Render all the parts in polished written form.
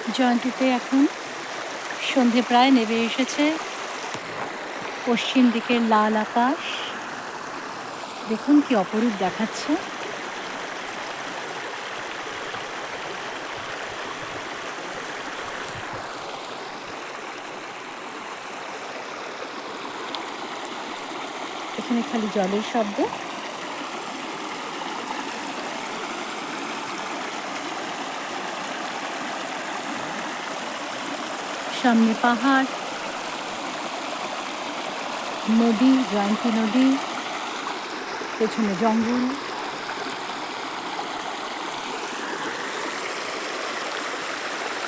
জয়ন্তীতে এখন সন্ধে প্রায় নেমে এসেছে। পশ্চিম দিকের লাল আকাশ দেখুন কি অপরূপ দেখাচ্ছে। এখানে খালি জলের শব্দ। সামনে পাহাড়, নদী, জয়ন্তী নদী, পেছনে জঙ্গল।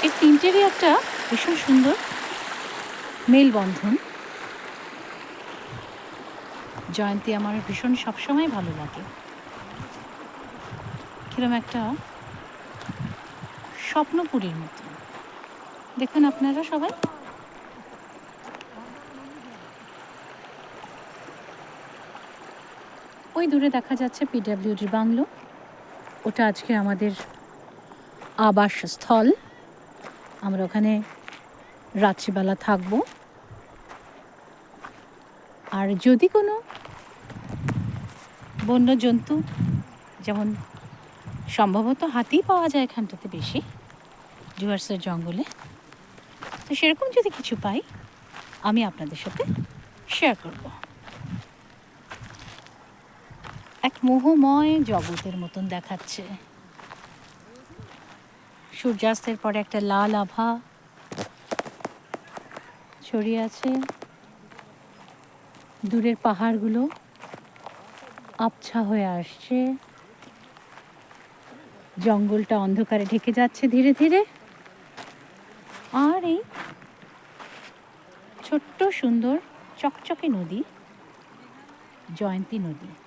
এই তিনটেরই একটা ভীষণ সুন্দর মেলবন্ধন। জয়ন্তী আমার ভীষণ সবসময় ভালো লাগে। কিরম একটা স্বপ্নপুরীর মতো। দেখুন আপনারা সবাই। ওই দূরে দেখা যাচ্ছে পিডব্লিউডি বাংলো। ওটা আজকে আমাদের আবাসস্থল। আমরা ওখানে রাত্রিবেলা থাকবো। আর যদি কোনো বন্যজন্তু, যেমন সম্ভবত হাতি পাওয়া যায় এখানটাতে বেশি ডুয়ার্সের জঙ্গলে, তো সেরকম যদি কিছু পাই আমি আপনাদের সাথে শেয়ার করব। এক মোহময় জগতের মতন দেখাচ্ছে। সূর্যাস্তের পরে একটা লাল আভা ছড়িয়ে আছে। দূরের পাহাড়গুলো আবছা হয়ে আসছে। জঙ্গলটা অন্ধকারে ঢেকে যাচ্ছে ধীরে ধীরে। আর এই ছোট্ট সুন্দর চকচকে নদী, জয়ন্তী নদী।